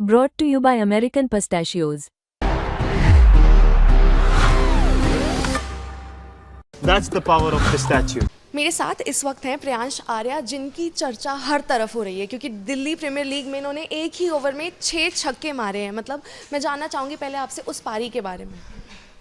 Brought to you by American Pistachios. That's the power of pistachio. मेरे साथ इस वक्त हैं प्रियांश आर्या, जिनकी चर्चा हर तरफ हो रही है क्योंकि दिल्ली प्रीमियर लीग में इन्होंने एक ही ओवर में 6 छक्के मारे हैं। मतलब मैं जानना चाहूँगी पहले आपसे उस पारी के बारे में।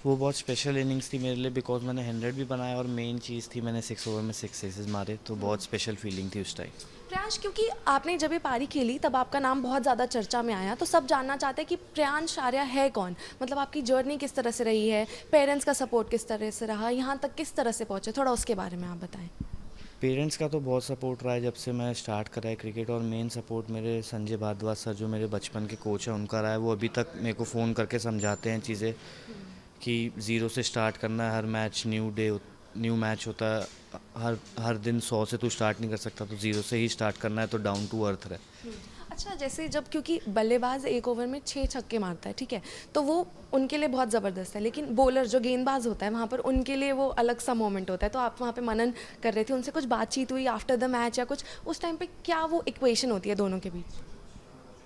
वो बहुत स्पेशल इनिंग्स थी मेरे लिए बिकॉज मैंने 100 भी बनाया और मेन चीज़ थी मैंने 6 ओवर में 6 सिक्सेस मारे, तो बहुत स्पेशल फीलिंग थी उस टाइम। प्रियांश, क्योंकि आपने जब ये पारी खेली तब आपका नाम बहुत ज़्यादा चर्चा में आया, तो सब जानना चाहते हैं कि प्रियांश आर्या है कौन। मतलब आपकी जर्नी किस तरह से रही है, पेरेंट्स का सपोर्ट किस तरह से रहा, यहाँ तक किस तरह से पहुँचे, थोड़ा उसके बारे में आप बताएं। पेरेंट्स का तो बहुत सपोर्ट रहा है जब से मैं स्टार्ट करा है क्रिकेट, और मेन सपोर्ट मेरे संजय भारद्वाज सर जो मेरे बचपन के कोच हैं उनका रहा है। वो अभी तक मेरे को फ़ोन करके समझाते हैं चीज़ें कि ज़ीरो से स्टार्ट करना है, हर मैच न्यू मैच होता है, हर दिन 100 से तू स्टार्ट नहीं कर सकता, तो ज़ीरो से ही स्टार्ट करना है, तो डाउन टू अर्थ रहे। अच्छा, जैसे जब क्योंकि बल्लेबाज एक ओवर में 6 छक्के मारता है, ठीक है, तो वो उनके लिए बहुत ज़बरदस्त है, लेकिन बॉलर जो गेंदबाज होता है वहाँ पर उनके लिए वो अलग सा मोमेंट होता है। तो आप वहाँ पे मनन कर रहे थे, उनसे कुछ बातचीत हुई आफ्टर द मैच या कुछ उस टाइम पे, क्या वो इक्वेशन होती है दोनों के बीच?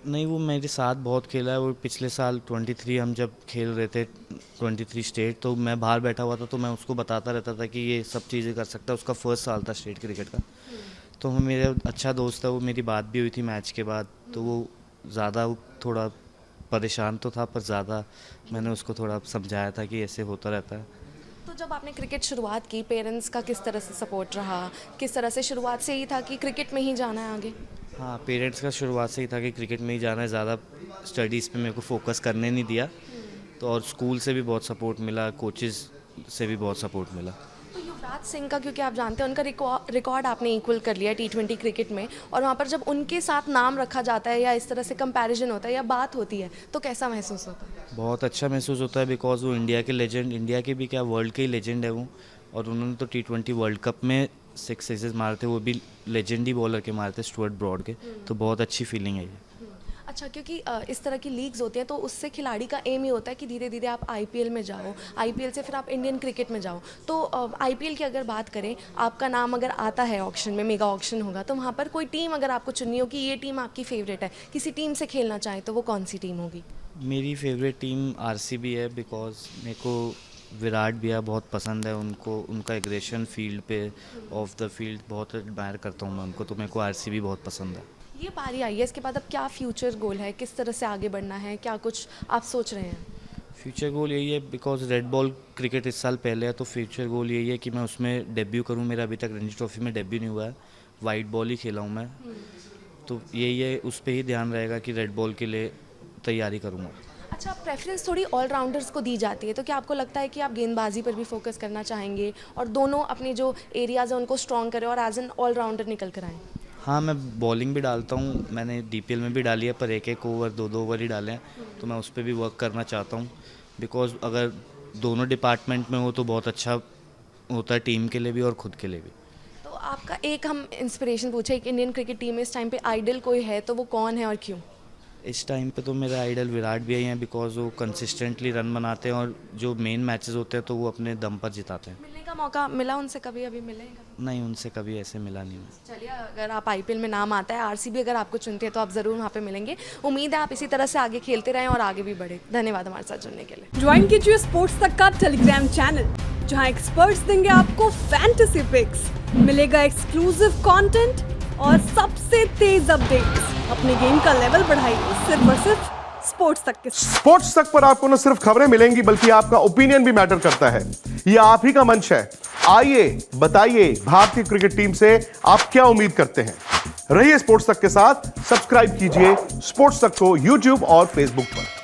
नहीं, वो मेरे साथ बहुत खेला है। वो पिछले साल 23 हम जब खेल रहे थे 23 स्टेट, तो मैं बाहर बैठा हुआ था, तो मैं उसको बताता रहता था कि ये सब चीज़ें कर सकता है। उसका फर्स्ट साल था स्टेट क्रिकेट का, तो वो मेरा अच्छा दोस्त है। वो मेरी बात भी हुई थी मैच के बाद, तो वो ज़्यादा थोड़ा परेशान तो था, पर ज़्यादा मैंने उसको थोड़ा समझाया था कि ऐसे होता रहता है। तो जब आपने क्रिकेट शुरुआत की, पेरेंट्स का किस तरह से सपोर्ट रहा, किस तरह से शुरुआत से ही था कि क्रिकेट में ही जाना है आगे? हाँ, पेरेंट्स का शुरुआत से ही था कि क्रिकेट में ही जाना है, ज़्यादा स्टडीज़ पे मेरे को फोकस करने नहीं दिया। तो और स्कूल से भी बहुत सपोर्ट मिला, कोचेज़ से भी बहुत सपोर्ट मिला। तो युवराज सिंह का, क्योंकि आप जानते हैं उनका रिकॉर्ड आपने इक्वल कर लिया T20 क्रिकेट में, और वहाँ पर जब उनके साथ नाम रखा जाता है या इस तरह से कंपैरिजन होता है या बात होती है, तो कैसा महसूस होता है? बहुत अच्छा महसूस होता है बिकॉज वो इंडिया के लेजेंड, इंडिया के भी क्या वर्ल्ड के ही लेजेंड है वो। और उन्होंने तो T20 वर्ल्ड कप में 6 सिक्सेस मारे थे, वो भी लेजेंडी बॉलर के मारे थे, स्टुअर्ट ब्रॉड के। तो बहुत अच्छी फीलिंग है ये। अच्छा, क्योंकि इस तरह की लीग्स होती हैं तो उससे खिलाड़ी का एम ही होता है कि धीरे धीरे आप IPL में जाओ, IPL से फिर आप इंडियन क्रिकेट में जाओ। तो IPL की अगर बात करें, आपका नाम अगर आता है ऑक्शन में, मेगा ऑक्शन होगा, तो वहाँ पर कोई टीम अगर आपको चुननी हो कि ये टीम आपकी फेवरेट है, किसी टीम से खेलना चाहें, तो वो कौन सी टीम होगी? मेरी फेवरेट टीम RCB है बिकॉज मेरे को विराट भैया बहुत पसंद है। उनको उनका एग्रेशन फील्ड पे, ऑफ द फील्ड बहुत एडमायर करता हूँ मैं उनको, तो मेरे को RCB बहुत पसंद है। ये पारी आई है, इसके बाद अब क्या फ्यूचर गोल है, किस तरह से आगे बढ़ना है, क्या कुछ आप सोच रहे हैं? फ्यूचर गोल यही है बिकॉज रेड बॉल क्रिकेट इस साल पहले है, तो फ्यूचर गोल यही है कि मैं उसमें डेब्यू करूँ। मेरा अभी तक रणजी ट्रॉफी में डेब्यू नहीं हुआ है, वाइट बॉल ही खेला हूँ मैं, तो यही है, उस पर ही ध्यान रहेगा कि रेड बॉल के लिए तैयारी करूँगा। अच्छा, प्रेफरेंस थोड़ी ऑलराउंडर्स को दी जाती है, तो क्या आपको लगता है कि आप गेंदबाजी पर भी फोकस करना चाहेंगे और दोनों अपने जो एरियाज़ हैं उनको स्ट्रॉन्ग करें और एज एन ऑलराउंडर निकल कर आएँ? हाँ, मैं बॉलिंग भी डालता हूँ, मैंने DPL में भी डाली है, पर एक ओवर 2 ओवर ही डाले हैं, तो मैं उस पर भी वर्क करना चाहता हूँ। बिकॉज अगर दोनों डिपार्टमेंट में हो तो बहुत अच्छा होता है, टीम के लिए भी और खुद के लिए भी। तो आपका एक हम इंस्पिरेशन पूछे, एक इंडियन क्रिकेट टीम में इस टाइम पे आइडल कोई है तो वो कौन है और क्यों? इस टाइम पे तो मेरा आइडल विराट भी हैं बिकॉज वो कंसिस्टेंटली रन बनाते हैं, और जो मेन मैचेस होते हैं तो वो अपने दम पर जिताते हैं। मिलने का मौका मिला उनसे कभी, अभी मिलेगा? नहीं, उनसे कभी ऐसे मिला नहीं। चलिए, अगर आप IPL में नाम आता है, RCB अगर आपको चुनते हैं तो आप ज़रूर वहाँ पे मिलेंगे। उम्मीद है आप इसी तरह से आगे खेलते रहें और आगे भी बढ़े। धन्यवाद हमारे साथ जुड़ने के लिए। ज्वाइन कीजिए स्पोर्ट्स तक का टेलीग्राम चैनल, जहां एक्सपर्ट्स देंगे आपको फैंटेसी पिक्स, मिलेगा एक्सक्लूसिव कंटेंट और सबसे तेज अपडेट्स। अपने गेम का लेवल बढ़ाइए सिर्फ और सिर्फ स्पोर्ट्स तक के। स्पोर्ट्स तक पर आपको न सिर्फ खबरें मिलेंगी बल्कि आपका ओपिनियन भी मैटर करता है। यह आप ही का मंच है। आइए बताइए, भारतीय क्रिकेट टीम से आप क्या उम्मीद करते हैं। रहिए स्पोर्ट्स तक के साथ, सब्सक्राइब कीजिए स्पोर्ट्स तक को YouTube और Facebook पर।